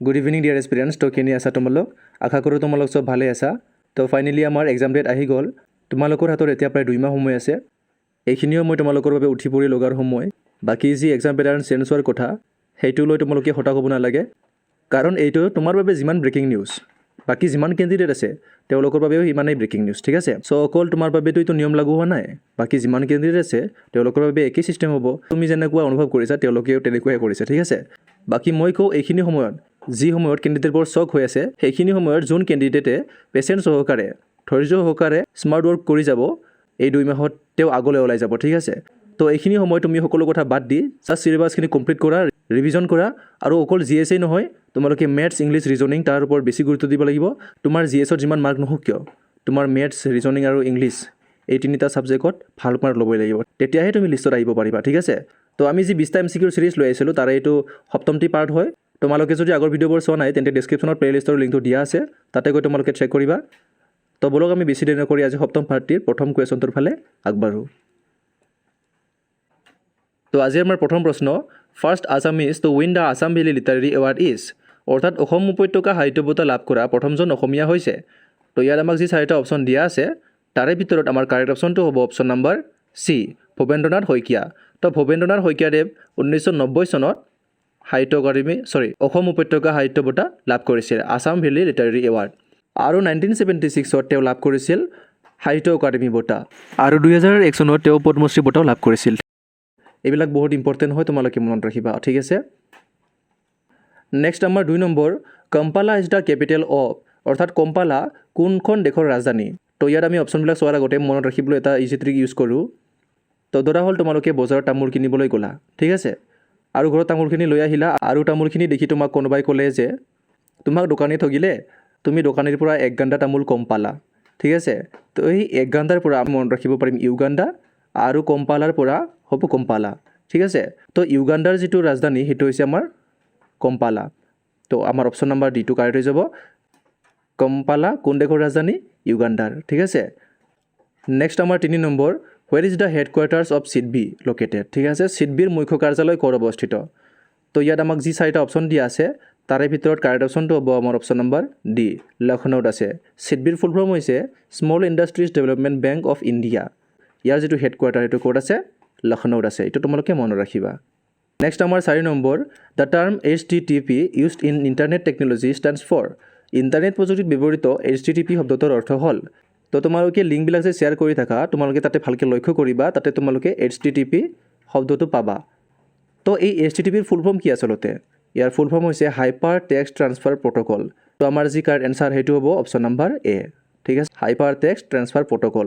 Good evening dear experience তো কেনে আছা তোমালোক আশা কৰোঁ তোমালোক চব ভালে আছা তো ফাইনেলি আমাৰ এক্সাম ডেট আহি গ'ল তোমালোকৰ হাতত এতিয়া প্ৰায় 2 মাহ সময় আছে এইখিনিও মই তোমালোকৰ বাবে উঠি পৰি লগাৰ সময় বাকী যি এক্সাম পেটাৰ্ণ চেঞ্জ হোৱাৰ কথা সেইটো লৈ তোমালোকে হতাশ হ'ব নালাগে কাৰণ এইটো তোমাৰ বাবে যিমান ব্ৰেকিং নিউজ বাকী যিমান কেণ্ডিডেট আছে তেওঁলোকৰ বাবেও ইমানেই ব্ৰেকিং নিউজ ঠিক আছে চ' অকল তোমাৰ বাবেতো এইটো নিয়ম লাগু হোৱা নাই বাকী যিমান কেণ্ডিডেট আছে তেওঁলোকৰ বাবে একেই ছিষ্টেম হ'ব তুমি যেনেকুৱা অনুভৱ কৰিছা তেওঁলোকেও তেনেকুৱাই কৰিছে ঠিক আছে বাকী মই কওঁ এইখিনি সময়ত যি সময়ত কেণ্ডিডেটবোৰ চক হৈ আছে সেইখিনি সময়ত যোন কেণ্ডিডেটে পেচেণ্ট সহকাৰে ধৈৰ্য সহকাৰে স্মাৰ্ট ৱৰ্ক কৰি যাব এই 2 মাহত তেওঁ আগলৈ ওলাই যাব ঠিক আছে তো এইখিনি সময় তুমি সকলো কথা বাদ দি জাষ্ট চিলেবাছখিনি কমপ্লিট কৰা ৰিভিজন কৰা আৰু অকল জিএছএ নহয় তোমালোকে মেথছ ইংলিছ ৰিজনিং তাৰ ওপৰত বেছি গুৰুত্ব দিব লাগিব তোমাৰ জিএছৰ যিমান মাৰ্ক নহওক কিয় তোমাৰ মেথছ ৰিজনিং আৰু ইংলিছ এই তিনিটা ছাবজেক্টত ভাল মাৰ্ক ল'বই লাগিব তেতিয়াহে তুমি লিষ্টত আহিব পাৰিবা ঠিক আছে তো আমি যি 20টা এমচিকিউ সিৰিজ লৈ আহিছিলোঁ তাৰে এইটো সপ্তমটি পাৰ্ট হয় তোমালোকে যদি আগৰ ভিডিঅ'বোৰ চোৱা নাই তেন্তে ডেছক্ৰিপশ্যনত প্লেলিষ্টৰ লিংকটো দিয়া আছে তাতে গৈ তোমালোকে চেক কৰিবা তো বলক আমি বেছি দেৰি নকৰি আজি সপ্তম পাৰ্টিৰ প্ৰথম কুৱেশ্যনটোৰ ফালে আগবাঢ়োঁ তো আজি আমাৰ প্ৰথম প্ৰশ্ন first Assamese to win the Assam valley literary award is অৰ্থাৎ অসম উপত্যকা সাহিত্য বঁটা লাভ কৰা প্ৰথমজন অসমীয়া হৈছে তো ইয়াত আমাক যি 4টা অপশ্যন দিয়া আছে তাৰে ভিতৰত আমাৰ কাৰেক্ট অপশ্যনটো হ'ব option number C Bhabendranath Saikia তো ভৱেন্দ্ৰনাথ শইকীয়াদেৱ 1990 চনত সাহিত্য একাডেমী অসম উপত্যকা সাহিত্য বঁটা লাভ কৰিছিল আছাম ভেলী লিটাৰেৰী এৱাৰ্ড আৰু 1976ত তেওঁ লাভ কৰিছিল সাহিত্য একাডেমী বঁটা আৰু 2001 চনত তেওঁ পদ্মশ্ৰী বঁটাও লাভ কৰিছিল এইবিলাক বহুত ইম্পৰ্টেণ্ট হয় তোমালোকে মনত ৰাখিবা ঠিক আছে নেক্সট আমাৰ 2 number Kampala is the capital of অৰ্থাৎ কম্পালা কোনখন দেশৰ ৰাজধানী তো ইয়াত আমি অপশ্যনবিলাক চোৱাৰ আগতে মনত ৰাখিবলৈ এটা ইজি ট্ৰিক ইউজ কৰোঁ তো ধৰা হ'ল তোমালোকে বজাৰত তামোল কিনিবলৈ গ'লা ঠিক আছে আৰু ঘৰত তামোলখিনি লৈ আহিলা আৰু তামোলখিনি দেখি তোমাক কোনোবাই ক'লে যে তোমাক দোকানী ঠগিলে তুমি দোকানীৰ পৰা 1 গাণ্ডা তামোল কম পালা ঠিক আছে তো এই 1 গাণ্ডাৰ পৰা আমি মনত ৰাখিব পাৰিম ইউগাণ্ডা আৰু কম্পালাৰ পৰা হ'ব কম্পালা ঠিক আছে তো ইউগাণ্ডাৰ যিটো ৰাজধানী সেইটো হৈছে আমাৰ কম্পালা তো আমাৰ অপশ্যন নম্বৰ ডিটো কাৰেক্ট হৈ যাব কম্পালা কোন দেশৰ ৰাজধানী ইউগাণ্ডাৰ ঠিক আছে নেক্সট আমাৰ 3 number হোৱেৰ is the headquarters of চিডবি located ঠিক আছে চিডবিৰ মুখ্য কাৰ্যালয় ক'ত অৱস্থিত তো ইয়াত আমাক যি 4টা অপশ্যন দিয়া আছে তাৰে ভিতৰত কাৰেক্ট অপশ্যনটো হ'ব আমাৰ অপশ্যন নম্বৰ ডি লক্ষ্ণৌত আছে চিডবিৰ ফুল ফৰ্ম হৈছে small industries development bank of India ইয়াৰ যিটো হেডকোৱাৰ্টাৰ সেইটো ক'ত আছে লক্ষ্ণৌত আছে এইটো তোমালোকে মনত ৰাখিবা নেক্সট আমাৰ 4 number the term HTTP used in internet technology stands for internet প্ৰযুক্তিত ব্যৱহৃত HTTP শব্দটোৰ অৰ্থ হ'ল তো তোমালোকে লিংকবিলাক যে শ্বেয়াৰ কৰি থাকা তোমালোকে তাতে ভালকৈ লক্ষ্য কৰিবা তাতে তোমালোকে HTTP শব্দটো পাবা তো এই HTTPৰ ফুল ফৰ্ম কি আচলতে ইয়াৰ ফুল ফৰ্ম হৈছে হাইপাৰ টেক্সট ট্ৰান্সফাৰ প্ৰট'কল তো আমাৰ যি কাৰেক্ট এনসাৰ সেইটো হ'ব অপশ্যন নম্বৰ এ ঠিক আছে hypertext transfer protocol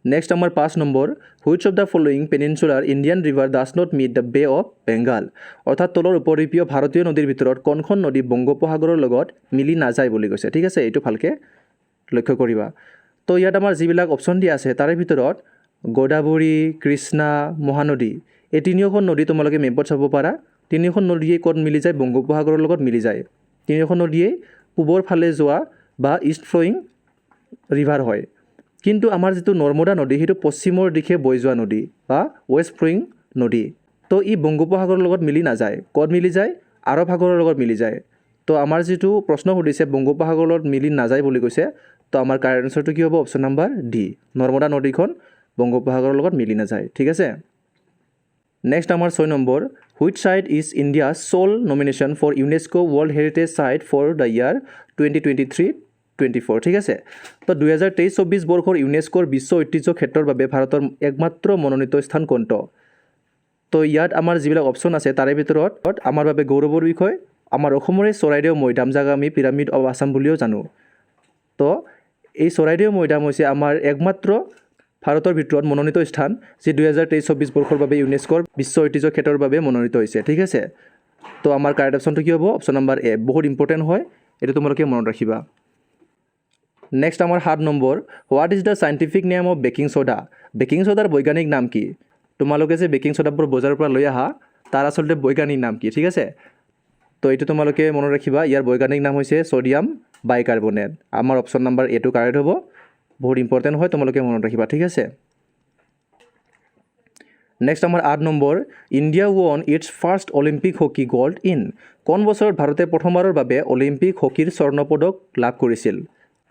next আমাৰ 5 নম্বৰ which of the following peninsular Indian river does not meet the bay of Bengal অৰ্থাৎ তলৰ উপদ্বীপীয় ভাৰতীয় নদীৰ ভিতৰত কোনখন নদী বংগোপসাগৰৰ লগত মিলি নাযায় বুলি কৈছে ঠিক আছে এইটো ভালকৈ লক্ষ্য কৰিবা তো ইয়াত আমাৰ যিবিলাক অপশ্যন দিয়া আছে তাৰে ভিতৰত গোদাবৰী কৃষ্ণা মহানদী এই তিনিওখন নদী তোমালোকে মেপত চাব পাৰা তিনিওখন নদীয়ে ক'ত মিলি যায় বংগোপসাগৰৰ লগত মিলি যায় তিনিওখন নদীয়ে পূবৰ ফালে যোৱা বা ইষ্ট ফ্ল'য়িং ৰিভাৰ হয় কিন্তু আমাৰ যিটো নৰ্মদা নদী সেইটো পশ্চিমৰ দিশে বৈ যোৱা নদী বা ৱেষ্ট ফ্ল'য়িং নদী তো ই বংগোপসাগৰৰ লগত মিলি নাযায় ক'ত মিলি যায় আৰৱ সাগৰৰ লগত মিলি যায় তো আমাৰ যিটো প্ৰশ্ন সুধিছে বংগোপসাগৰৰ লগত মিলি নাযায় বুলি কৈছে তো আমাৰ কাৰেক্ট এনচাৰটো কি হ'ব অপশ্যন নম্বৰ ডি নৰ্মদা নদীখন বংগোপসাগৰৰ লগত মিলি নাযায় ঠিক আছে নেক্সট আমাৰ 6 নম্বৰ which site is India's sole nomination for UNESCO world heritage site for the year 2023-24 ঠিক আছে তো 2023-24 বৰ্ষৰ ইউনেস্কোৰ বিশ্ব ঐতিহ্য ক্ষেত্ৰৰ বাবে ভাৰতৰ একমাত্ৰ মনোনীত স্থান কোনটো তো ইয়াত আমাৰ যিবিলাক অপশ্যন আছে তাৰে ভিতৰত আমাৰ বাবে গৌৰৱৰ বিষয় আমাৰ অসমৰে চৰাইদেউ মৈদাম যাক আমি পিৰামিড অৱ আছাম বুলিও জানো তো এই চৰাইদেউ মৈদাম হৈছে আমাৰ একমাত্ৰ ভাৰতৰ ভিতৰত মনোনীত স্থান যি 2023-24 বৰ্ষৰ বাবে ইউনেস্কোৰ বিশ্ব ঐতিহ্য ক্ষেত্ৰৰ বাবে মনোনীত হৈছে ঠিক আছে তো আমাৰ কাৰেক্ট অপশ্যনটো কি হ'ব অপশ্যন নম্বৰ এ বহুত ইম্পৰ্টেণ্ট হয় এইটো তোমালোকে মনত ৰাখিবা নেক্সট আমাৰ 7 number what is the scientific name of baking soda baking ছ'ডাৰ বৈজ্ঞানিক নাম কি তোমালোকে যে বেকিং ছ'ডাবোৰ বজাৰৰ পৰা লৈ আহা তাৰ আচলতে বৈজ্ঞানিক নাম কি ঠিক আছে তো এইটো তোমালোকে মনত ৰাখিবা ইয়াৰ বৈজ্ঞানিক নাম হৈছে ছ'ডিয়াম বাইকাৰ্বনেট আমাৰ অপশ্যন নম্বৰ এটো কাৰেক্ট হ'ব বহুত ইম্পৰ্টেণ্ট হয় তোমালোকে মনত ৰাখিবা ঠিক আছে নেক্সট আমাৰ 8 নম্বৰ India won its first Olympic hockey gold in কোন বছৰত ভাৰতে প্ৰথমবাৰৰ বাবে অলিম্পিক হকীৰ স্বৰ্ণ পদক লাভ কৰিছিল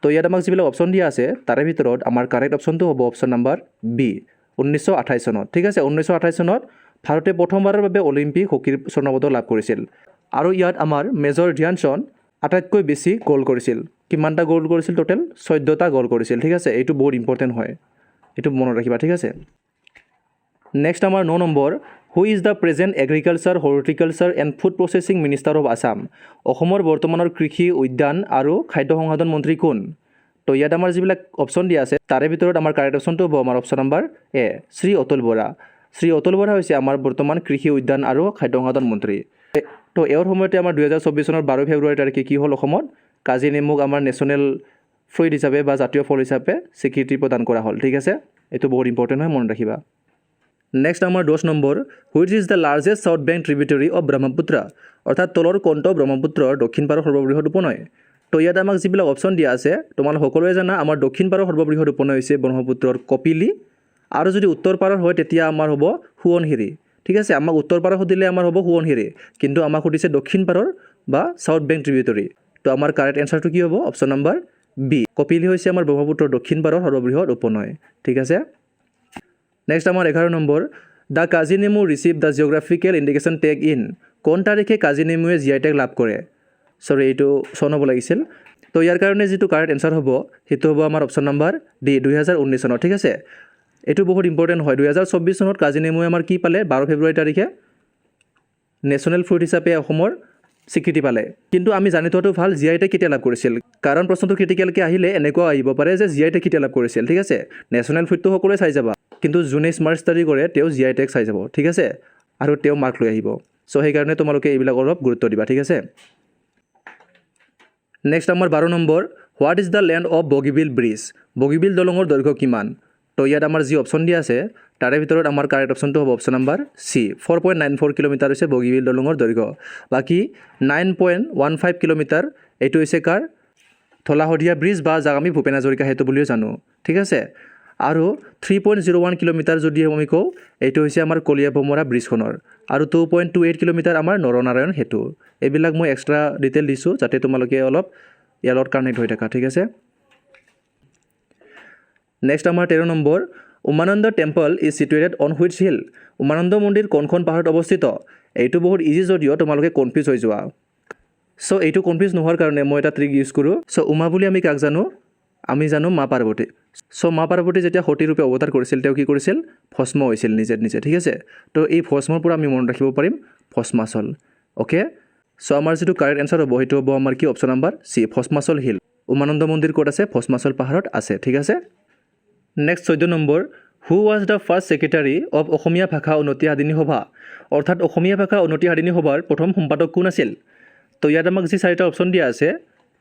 তো ইয়াত আমাক যিবিলাক অপশ্যন দিয়া আছে তাৰে ভিতৰত আমাৰ কাৰেক্ট অপশ্যনটো হ'ব অপশ্যন নাম্বাৰ বি 1928 চনত ঠিক আছে 1928 চনত ভাৰতে প্ৰথমবাৰৰ বাবে অলিম্পিক হকীৰ স্বৰ্ণ পদক লাভ কৰিছিল আৰু ইয়াত আমাৰ মেজৰ ধ্যানচাঁদ আটাইতকৈ বেছি গ'ল কৰিছিল কিমানটা গ'ল কৰিছিল টোটেল 14টা গ'ল কৰিছিল ঠিক আছে এইটো বহুত ইম্পৰ্টেণ্ট হয় এইটো মনত ৰাখিবা ঠিক আছে নেক্সট আমাৰ 9 number who is the present agriculture horticulture and food processing minister of Assam অসমৰ বৰ্তমানৰ কৃষি উদ্যান আৰু খাদ্য সংসাধন মন্ত্ৰী কোন তো ইয়াত আমাৰ যিবিলাক অপশ্যন দিয়া আছে তাৰে ভিতৰত আমাৰ কাৰেক্ট অপশ্যনটো হ'ব আমাৰ অপশ্যন নাম্বাৰ এ শ্ৰী অতুল বৰা শ্ৰী অতুল বৰা হৈছে আমাৰ বৰ্তমান কৃষি উদ্যান আৰু খাদ্য সংসাধন মন্ত্ৰী তো এওঁৰ সময়তে আমাৰ 2024 চনৰ 12 ফেব্ৰুৱাৰী তাৰিখে কি হ'ল অসমত কাজি নেমুক আমাৰ নেশ্যনেল ফ্ৰুইট হিচাপে বা জাতীয় ফল হিচাপে স্বীকৃতি প্ৰদান কৰা হ'ল ঠিক আছে এইটো বহুত ইম্পৰ্টেণ্ট হয় মনত ৰাখিবা নেক্সট আমাৰ 10 number which is the largest south bank tributary of Brahmaputra অৰ্থাৎ তলৰ কণ্ঠ ব্ৰহ্মপুত্ৰৰ দক্ষিণ পাৰৰ সৰ্ববৃহৎ উপনৈ তো ইয়াত আমাক যিবিলাক অপশ্যন দিয়া আছে তোমালোক সকলোৱে জানা আমাৰ দক্ষিণ পাৰৰ সৰ্ববৃহৎ উপনৈ হৈছে ব্ৰহ্মপুত্ৰৰ কপিলী আৰু যদি উত্তৰ পাৰৰ হয় তেতিয়া আমাৰ হ'ব সোৱণশিৰি ঠিক আছে আমাক উত্তৰ পাৰৰ সুধিলে আমাৰ হ'ব সোৱণশিৰি কিন্তু আমাক সুধিছে দক্ষিণ পাৰৰ বা সাউথ বেংক ট্ৰিবিউটৰী তো আমাৰ কাৰেক্ট এনসাৰটো কি হ'ব অপশ্যন নাম্বাৰ বি কপিলী হৈছে আমাৰ ব্ৰহ্মপুত্ৰৰ দক্ষিণ পাৰৰ সৰ্ববৃহৎ উপনৈ ঠিক আছে নেক্সট আমাৰ 11 নম্বৰ দ্য কাজি নেমু receive the geographical indication tag in কোন তাৰিখে কাজি নেমুৱে জি আই টেগ লাভ কৰে সৰি এইটো চন হ'ব লাগিছিল তো ইয়াৰ কাৰণে যিটো কাৰেক্ট এনসাৰ হ'ব সেইটো হ'ব আমাৰ অপশ্যন নাম্বাৰ ডি 2019 চনত ঠিক আছে এইটো বহুত ইম্পৰ্টেণ্ট হয় 2024 চনত কাজি নেমুৱে আমাৰ কি পালে 12 ফেব্ৰুৱাৰী তাৰিখে নেশ্যনেল ফ্ৰুইট হিচাপে অসমৰ স্বীকৃতি পালে কিন্তু আমি জানি থোৱাটো ভাল জি আই টেগ কেতিয়া লাভ কৰিছিল কাৰণ প্ৰশ্নটো ক্ৰিটিকেলকৈ আহিলে এনেকুৱা আহিব পাৰে যে জি আই টেগ কেতিয়া লাভ কৰিছিল ঠিক আছে নেশ্যনেল ফ্ৰুইটটো সকলোৱে চাই যাবা কিন্তু যোনে স্মাৰ্ট ষ্টাডি কৰে তেওঁ জি আই টেগ চাই যাব ঠিক আছে আৰু তেওঁ মাৰ্ক লৈ আহিব চ' সেইকাৰণে তোমালোকে এইবিলাক অলপ গুৰুত্ব দিবা ঠিক আছে নেক্সট আমাৰ 12 number what is the land of Bogibeel bridge Bogibeel দলঙৰ দৈৰ্ঘ্য কিমান তো ইয়াত আমাৰ যি অপশ্যন দিয়া আছে তাৰে ভিতৰত আমাৰ কাৰেক্ট অপশ্যনটো হ'ব অপশ্যন নাম্বাৰ চি 4.94 কিলোমিটাৰ হৈছে বগীবিল দলঙৰ দৈৰ্ঘ্য বাকী 9.15 কিলোমিটাৰ এইটো হৈছে কাৰ ধলাশদিয়া ব্ৰিজ বা যাক আমি ভূপেন হাজৰিকা সেতু বুলিও জানো ঠিক আছে আৰু 3.01 কিলোমিটাৰ যদি আমি কওঁ এইটো হৈছে আমাৰ কলিয়া ভমৰা ব্ৰিজখনৰ আৰু 2.28 কিলোমিটাৰ আমাৰ নৰনাৰায়ণ সেতু এইবিলাক মই এক্সট্ৰা ডিটেইল দিছোঁ যাতে তোমালোকে অলপ ইয়াৰ লগত কানেক্ট হৈ থাকা ঠিক আছে নেক্সট আমাৰ 13 নম্বৰ Umananda temple is situated on which hill Umananda মন্দিৰ কোনখন পাহাৰত অৱস্থিত এইটো বহুত ইজি যদিও তোমালোকে কনফিউজ হৈ যোৱা চ' এইটো কনফিউজ নোহোৱাৰ কাৰণে মই এটা ট্ৰিক ইউজ কৰোঁ চ' উমা বুলি আমি কাক জানো আমি জানো মা পাৰ্বতী চ' মা পাৰ্বতী যেতিয়া সতী ৰূপে অৱতাৰ কৰিছিল তেওঁ কি কৰিছিল ভস্ম হৈছিল নিজে নিজে ঠিক আছে তো এই ভস্মৰ পৰা আমি মনত ৰাখিব পাৰিম ভস্মাচল অ'কে চ' আমাৰ যিটো কাৰেক্ট এনচাৰ হ'ব সেইটো হ'ব আমাৰ কি option number C Bhasmachal hill Umananda মন্দিৰ ক'ত আছে ভস্মাচল পাহাৰত আছে ঠিক আছে next 14 number who was the first secretary of Asamiya Bhasha Unnati সাধিনী সভা অৰ্থাৎ অসমীয়া ভাষা উন্নতি সাধিনী সভাৰ প্ৰথম সম্পাদক কোন আছিল তো ইয়াত আমাক যি 4টা অপশ্যন দিয়া আছে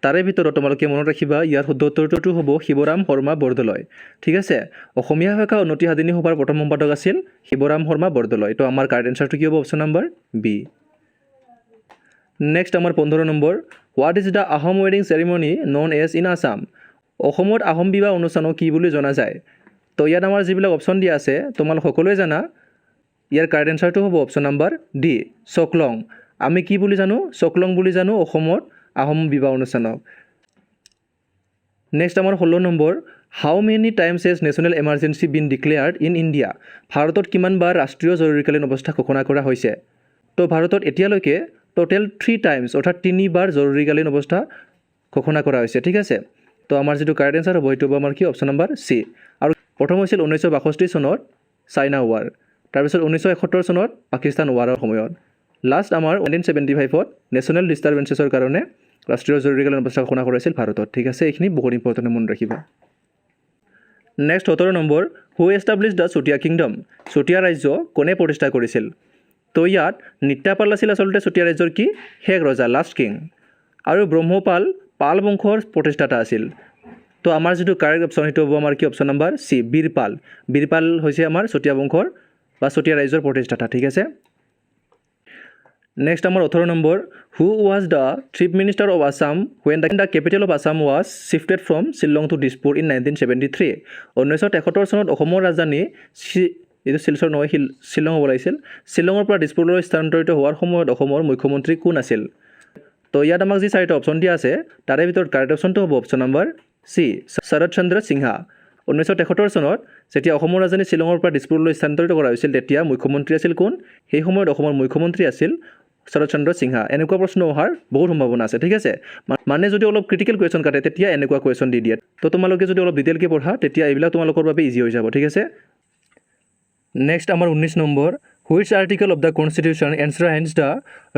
তাৰে ভিতৰত তোমালোকে মনত ৰাখিবা ইয়াৰ শুদ্ধ উত্তৰটো হ'ব শিৱৰাম শৰ্মা বৰদলৈ ঠিক আছে অসমীয়া ভাষা উন্নতি সাধিনী সভাৰ প্ৰথম সম্পাদক আছিল শিৱৰাম শৰ্মা বৰদলৈ তো আমাৰ কাৰেক্ট এনসাৰটো কি হ'ব অপশ্যন নাম্বাৰ বি নেক্সট আমাৰ 15 number what is the Ahom ৱেডিং ceremony known as in Assam অসমত আহোম বিবাহ অনুষ্ঠানক কি বুলি জনা যায় তো ইয়াত আমাৰ যিবিলাক অপশ্যন দিয়া আছে তোমালোক সকলোৱে জানা ইয়াৰ কাৰেক্ট এনসাৰটো হ'ব অপশ্যন নাম্বাৰ ডি চকলং আমি কি বুলি জানো চকলং বুলি জানো অসমত আহোম বিবাহ অনুষ্ঠানক নেক্সট আমাৰ 16 নম্বৰ how many times has national emergency been declared in India ভাৰতত কিমানবাৰ ৰাষ্ট্ৰীয় জৰুৰীকালীন অৱস্থা ঘোষণা কৰা হৈছে তো ভাৰতত এতিয়ালৈকে টোটেল 3 টাইমছ অৰ্থাৎ 3বাৰ জৰুৰীকালীন অৱস্থা ঘোষণা কৰা হৈছে ঠিক আছে তো আমাৰ যিটো কাৰেক্ট এনসাৰ হ'ব এইটো হ'ব আমাৰ কি অপশ্যন নাম্বাৰ চি আৰু প্ৰথম হৈছিল 1962 চনত চাইনা ৱাৰ তাৰপিছত 1971 চনত পাকিস্তান ৱাৰৰ সময়ত লাষ্ট আমাৰ 1975ত নেশ্যনেল ডিষ্টাৰবেঞ্চেছৰ কাৰণে ৰাষ্ট্ৰীয় জৰুৰীকালীন অৱস্থা ঘোষণা কৰিছিল ভাৰতত ঠিক আছে এইখিনি বহুত ইম্পৰ্টেণ্ট মনত ৰাখিবা next 17 number who establish the Chutia kingdom Chutia ৰাজ্য কোনে প্ৰতিষ্ঠা কৰিছিল তো ইয়াত নিত্যাপাল আছিল আচলতে চুতীয়া ৰাজ্যৰ কি শেষ ৰজা লাষ্ট কিং আৰু ব্ৰহ্মপাল পাল বংশৰ প্ৰতিষ্ঠাতা আছিল তো আমাৰ যিটো কাৰেক্ট অপশ্যন সেইটো হ'ব আমাৰ কি অপশ্যন নাম্বাৰ চি বীৰপাল হৈছে আমাৰ চুতীয়া বংশৰ বা চুতীয়া ৰাজ্যৰ প্ৰতিষ্ঠাতা ঠিক আছে নেক্সট আমাৰ 18 নম্বৰ who was the chief minister of Assam when the capital of Assam was shifted from Shillong to Dispur in 1973 1973 চনত অসমৰ ৰাজধানী এইটো শিলচৰ নহয়, শ্বিলং হ'ব লাগিছিল। শ্বিলঙৰ পৰা দিছপুৰলৈ স্থানান্তৰিত হোৱাৰ সময়ত অসমৰ মুখ্যমন্ত্ৰী কোন আছিল? তো ইয়াত আমাক যি 4টা অপশ্যন দিয়া আছে তাৰে ভিতৰত কাৰেক্ট অপশ্যনটো হ'ব অপশ্যন নম্বৰ চি, শৰৎ চন্দ্ৰ সিনহা। 1973 চনত যেতিয়া অসমৰ ৰাজধানী শ্বিলঙৰ পৰা দিছপুৰলৈ স্থানান্তৰিত কৰা হৈছিল তেতিয়া মুখ্যমন্ত্ৰী আছিল কোন? সেই সময়ত অসমৰ মুখ্যমন্ত্ৰী আছিল শৰৎ চন্দ্ৰ সিনহা। এনেকুৱা প্ৰশ্ন অহাৰ বহুত সম্ভাৱনা আছে, ঠিক আছে। মানে যদি অলপ ক্ৰিটিকেল কুৱেশ্যন কাটে তেতিয়া এনেকুৱা কুৱেশ্যন দি দিয়ে। তো তোমালোকে যদি অলপ ডিটেইলকৈ পঢ়া তেতিয়া এইবিলাক তোমালোকৰ বাবে ইজি হৈ যাব, ঠিক আছে। নেক্সট আমাৰ 19 number, which article of the constitution enshrines the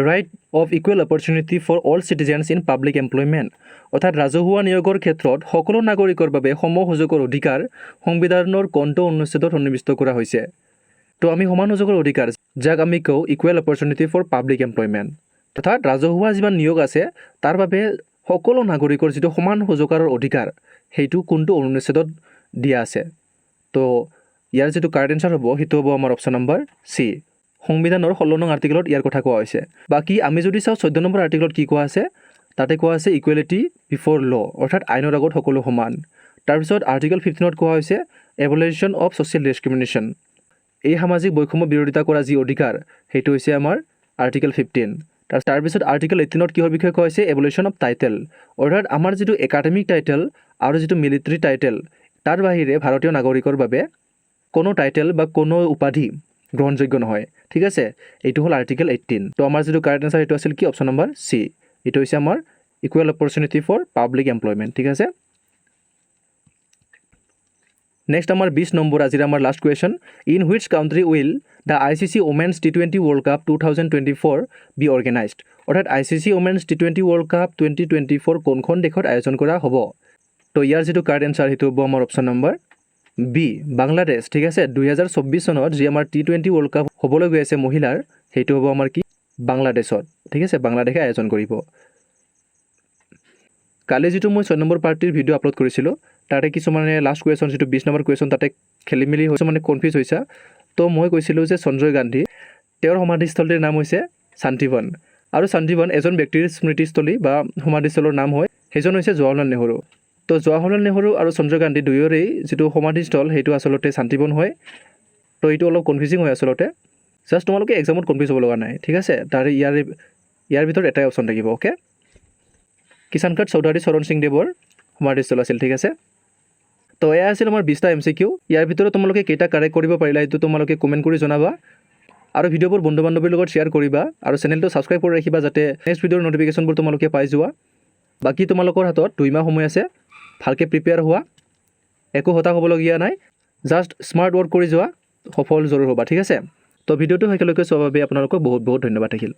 right of equal opportunity for all citizens in public employment. অৰ্থাৎ ৰাজহুৱা নিয়োগৰ ক্ষেত্ৰত সকলো নাগৰিকৰ বাবে সম সুযোগৰ অধিকাৰ সংবিধানৰ কোনটো অনুচ্ছেদত সন্নিৱিষ্ট কৰা হৈছে? তো আমি সমান সুযোগৰ অধিকাৰ যাক আমি কওঁ equal opportunity for public employment. অৰ্থাৎ ৰাজহুৱা যিমান নিয়োগ আছে তাৰ বাবে সকলো নাগৰিকৰ যিটো সমান সুযোগৰ অধিকাৰ সেইটো কোনটো অনুচ্ছেদত দিয়া আছে? তো ইয়াৰ যিটো কাৰেক্ট এনচাৰ হ'ব সেইটো হ'ব আমাৰ অপশ্যন নম্বৰ চি, সংবিধানৰ 16 নং আৰ্টিকলত ইয়াৰ কথা কোৱা হৈছে। বাকী আমি যদি চাওঁ 14 নম্বৰ আৰ্টিকলত কি কোৱা আছে, তাতে কোৱা আছে ইকুৱেলিটি বিফৰ ল, অৰ্থাৎ আইনৰ আগত সকলো সমান। তাৰপিছত আৰ্টিকল 15ত কোৱা হৈছে এবলিশ্যন অফ ছ'চিয়েল ডিছক্ৰিমিনেশ্যন, এই সামাজিক বৈষম্য বিৰোধিতা কৰা যি অধিকাৰ সেইটো হৈছে আমাৰ আৰ্টিকল 15। তাৰপিছত আৰ্টিকল 18ত কিহৰ বিষয়ে কোৱা হৈছে? এবলিশ্যন অফ টাইটেল, অৰ্থাৎ আমাৰ যিটো একাডেমিক টাইটেল আৰু যিটো মিলিটাৰী টাইটেল তাৰ বাহিৰে ভাৰতীয় নাগৰিকৰ বাবে কোনো টাইটেল বা কোনো উপাধি গ্ৰহণযোগ্য নহয়, ঠিক আছে। এইটো হ'ল আৰ্টিকল 18। তো আমাৰ যিটো কাৰেক্ট এনচাৰ সেইটো আছিল কি? অপশ্যন নম্বৰ চি, এইটো হৈছে আমাৰ equal opportunity for public employment, ঠিক আছে। নেক্সট আমাৰ 20 নম্বৰ, আজিৰ আমাৰ last question. In which country will the ICC women's T20 world cup 2024 be organised? অৰ্থাৎ ICC women's T20 world cup 2024 কোনখন দেশত আয়োজন কৰা হ'ব? তো ইয়াৰ যিটো কাৰেক্ট এনচাৰ সেইটো হ'ব আমাৰ অপশ্যন নম্বৰ বি, বাংলাদেশ, ঠিক আছে। 2024 চনত যি আমাৰ T20 ৱৰ্ল্ড কাপ হ'বলৈ গৈ আছে মহিলাৰ, সেইটো হ'ব আমাৰ কি? বাংলাদেশত, ঠিক আছে। বাংলাদেশে আয়োজন কৰিব। কালি যিটো মই 6 নম্বৰ পাৰ্টিৰ ভিডিঅ' আপলোড কৰিছিলোঁ তাতে কিছুমানে লাষ্ট কুৱেশ্যন যিটো 20 নম্বৰ কুৱেশ্যন তাতে খেলি মেলি হৈছে, মানে কনফিউজ হৈছে। তো মই কৈছিলোঁ যে সঞ্জয় গান্ধী, তেওঁৰ সমাধিস্থলীৰ নাম হৈছে শান্তিবন, আৰু শান্তিবন এজন ব্যক্তিৰ স্মৃতিস্থলী বা সমাধিস্থলৰ নাম হয়, সেইজন হৈছে জৱাহৰলাল নেহৰু। তো জৱাহৰলাল নেহৰু আৰু সঞ্জয় গান্ধী দুয়োৰে যিটো সমাধিস্থল সেইটো আচলতে শান্তিবন হয়। তো এইটো অলপ কনফিউজিং হয় আচলতে, জাষ্ট তোমালোকে এক্সামত কনফিউজ হ'ব লগা নাই, ঠিক আছে। তাৰে ইয়াৰ ভিতৰত এটাই অপশ্যন থাকিব, অ'কে। কিষাণ কাৰ্ড চৌধাৰী চৰণ সিং দেৱৰ সমাধিস্থল আছিল, ঠিক আছে। তো এয়া আছিল আমাৰ 20টা MCQ। ইয়াৰ ভিতৰত তোমালোকে কেইটা কাৰেক্ট কৰিব পাৰিলা এইটো তোমালোকে কমেণ্ট কৰি জনাবা, আৰু ভিডিঅ'বোৰ বন্ধু বান্ধৱীৰ লগত শ্বেয়াৰ কৰিবা, আৰু চেনেলটো ছাবস্ক্ৰাইব কৰি ৰাখিবা যাতে নেক্সট ভিডিঅ'ৰ নটিফিকেশ্যনবোৰ তোমালোকে পাই যোৱা। বাকী তোমালোকৰ হাতত 2 মাহ সময় আছে, ভালকৈ প্ৰিপেয়াৰ হোৱা, একো হতাশ হ'বলগীয়া নাই, জাষ্ট স্মাৰ্ট ৱৰ্ক কৰি যোৱা, সফল জৰুৰ হ'বা, ঠিক আছে। তো ভিডিঅ'টো শেষলৈকে চোৱাৰ বাবে আপোনালোকক বহুত বহুত ধন্যবাদ থাকিল।